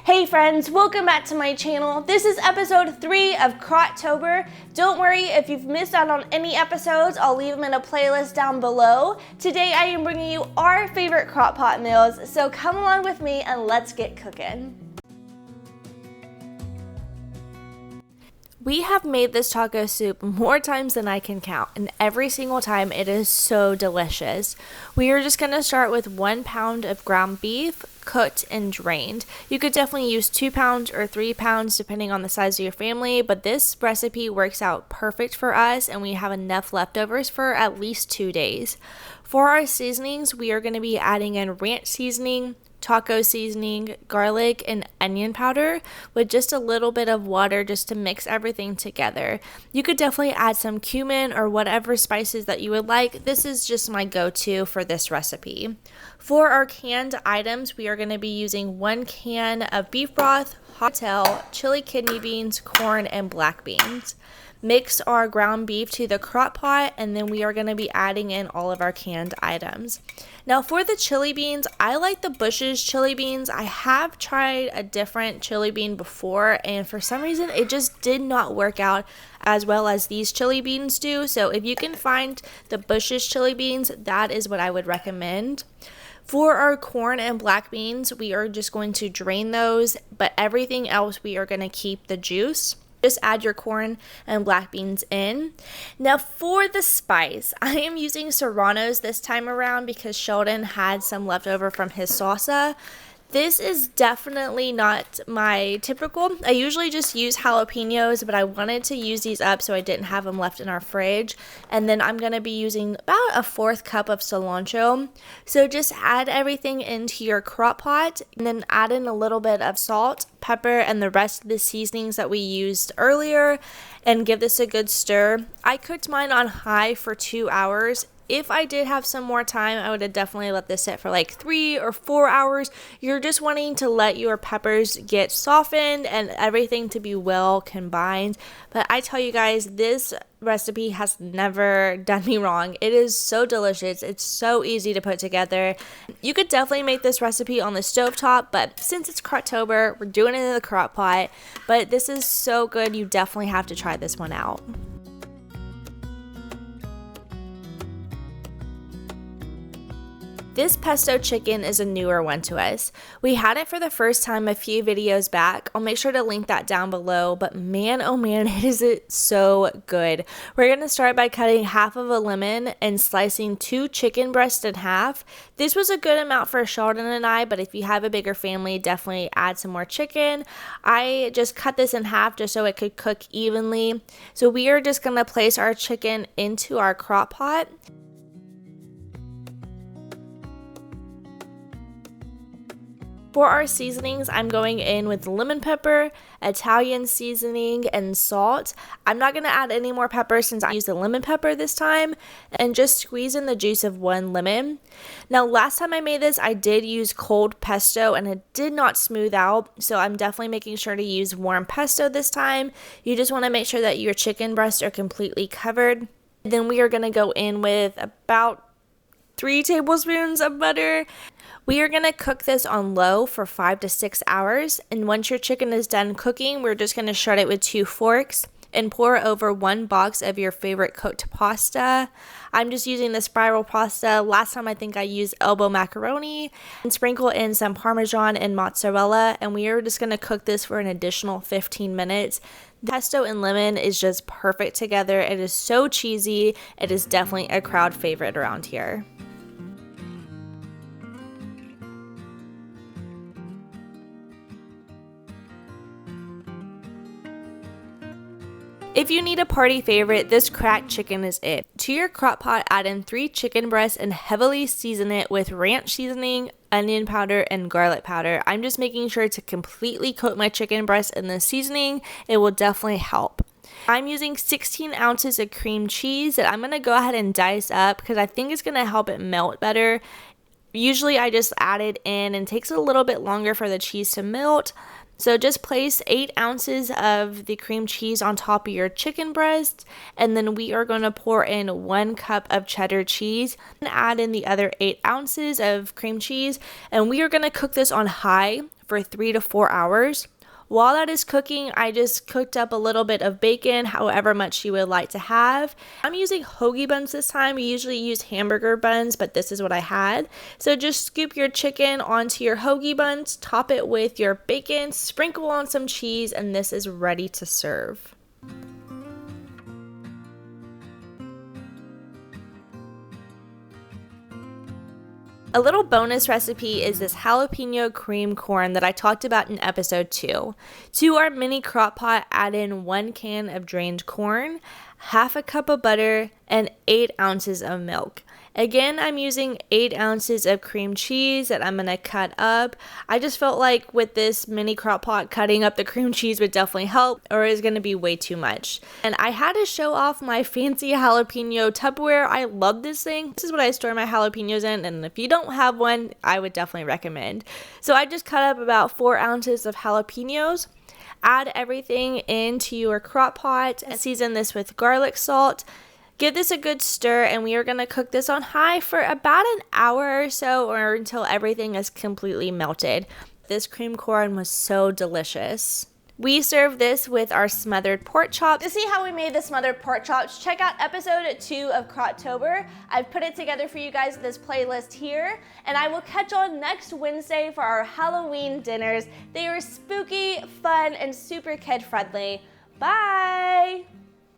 Hey friends, welcome back to my channel. This is episode 3 of Crocktober. Don't worry if you've missed out on any episodes, I'll leave them in a playlist down below. Today I am bringing you our favorite crock pot meals, so come along with me and let's get cooking. We have made this taco soup more times than I can count, and every single time it is so delicious. We are just going to start with 1 pound of ground beef, cooked and drained. You could definitely use 2 pounds or 3 pounds depending on the size of your family, but this recipe works out perfect for us and we have enough leftovers for at least 2 days. For our seasonings, we are going to be adding in ranch seasoning, taco seasoning, garlic, and onion powder with just a little bit of water just to mix everything together. You could definitely add some cumin or whatever spices that you would like. This is just my go-to for this recipe. For our canned items, we are going to be using 1 can of beef broth, hot tail, chili kidney beans, corn, and black beans. Mix our ground beef to the crock pot, and then we are going to be adding in all of our canned items. Now for the chili beans, I like the Bush's chili beans. I have tried a different chili bean before, and for some reason it just did not work out as well as these chili beans do. So if you can find the Bush's chili beans, that is what I would recommend. For our corn and black beans, we are just going to drain those, but everything else we are going to keep the juice. Just add your corn and black beans in. Now for the spice, I am using serranos this time around because Sheldon had some leftover from his salsa. This is definitely not my typical. I usually just use jalapenos, but I wanted to use these up so I didn't have them left in our fridge. And then I'm going to be using about a 1/4 cup of cilantro. So just add everything into your crock pot and then add in a little bit of salt, pepper, and the rest of the seasonings that we used earlier and give this a good stir. I cooked mine on high for 2 hours. If I did have some more time, I would have definitely let this sit for like 3 or 4 hours. You're just wanting to let your peppers get softened and everything to be well combined. But I tell you guys, this recipe has never done me wrong. It is so delicious. It's so easy to put together. You could definitely make this recipe on the stovetop, but since it's Crocktober, we're doing it in the crock pot. But this is so good. You definitely have to try this one out. This pesto chicken is a newer one to us. We had it for the first time a few videos back. I'll make sure to link that down below, but man, oh man, is it so good. We're going to start by cutting half of a lemon and slicing 2 chicken breasts in half. This was a good amount for Sheldon and I, but if you have a bigger family, definitely add some more chicken. I just cut this in half just so it could cook evenly. So we are just going to place our chicken into our crock pot. For our seasonings, I'm going in with lemon pepper, Italian seasoning, and salt. I'm not going to add any more pepper since I used the lemon pepper this time, and just squeeze in the juice of 1 lemon. Now, last time I made this, I did use cold pesto, and it did not smooth out, so I'm definitely making sure to use warm pesto this time. You just want to make sure that your chicken breasts are completely covered. Then we are going to go in with about 3 tablespoons of butter. We are going to cook this on low for 5 to 6 hours, and once your chicken is done cooking, we're just going to shred it with 2 forks and pour over 1 box of your favorite cooked pasta. I'm just using the spiral pasta. Last time I think I used elbow macaroni, and sprinkle in some Parmesan and mozzarella, and we are just going to cook this for an additional 15 minutes. Pesto and lemon is just perfect together. It is so cheesy. It is definitely a crowd favorite around here. If you need a party favorite, this cracked chicken is it. To your crock pot, add in 3 chicken breasts and heavily season it with ranch seasoning, onion powder, and garlic powder. I'm just making sure to completely coat my chicken breast in the seasoning. It will definitely help. I'm using 16 ounces of cream cheese that I'm going to go ahead and dice up because I think it's going to help it melt better. Usually I just add it in and it takes a little bit longer for the cheese to melt. So just place 8 ounces of the cream cheese on top of your chicken breast, and then we are going to pour in 1 cup of cheddar cheese and add in the other 8 ounces of cream cheese, and we are going to cook this on high for 3 to 4 hours. While that is cooking, I just cooked up a little bit of bacon, however much you would like to have. I'm using hoagie buns this time. We usually use hamburger buns, but this is what I had. So just scoop your chicken onto your hoagie buns, top it with your bacon, sprinkle on some cheese, and this is ready to serve. A little bonus recipe is this jalapeno cream corn that I talked about in episode 2. To our mini crock pot, add in 1 can of drained corn, half a cup of butter, and 8 ounces of milk. Again, I'm using 8 ounces of cream cheese that I'm going to cut up. I just felt like with this mini crock pot, cutting up the cream cheese would definitely help, or it's going to be way too much. And I had to show off my fancy jalapeno Tupperware. I love this thing. This is what I store my jalapenos in, and if you don't have one, I would definitely recommend. So I just cut up about 4 ounces of jalapenos. Add everything into your crock pot and season this with garlic salt. Give this a good stir, and we are going to cook this on high for about an hour or so, or until everything is completely melted. This cream corn was so delicious. We serve this with our smothered pork chops. To see how we made the smothered pork chops, check out episode 2 of Crocktober. I've put it together for you guys in this playlist here, and I will catch on next Wednesday for our Halloween dinners. They are spooky, fun, and super kid-friendly. Bye!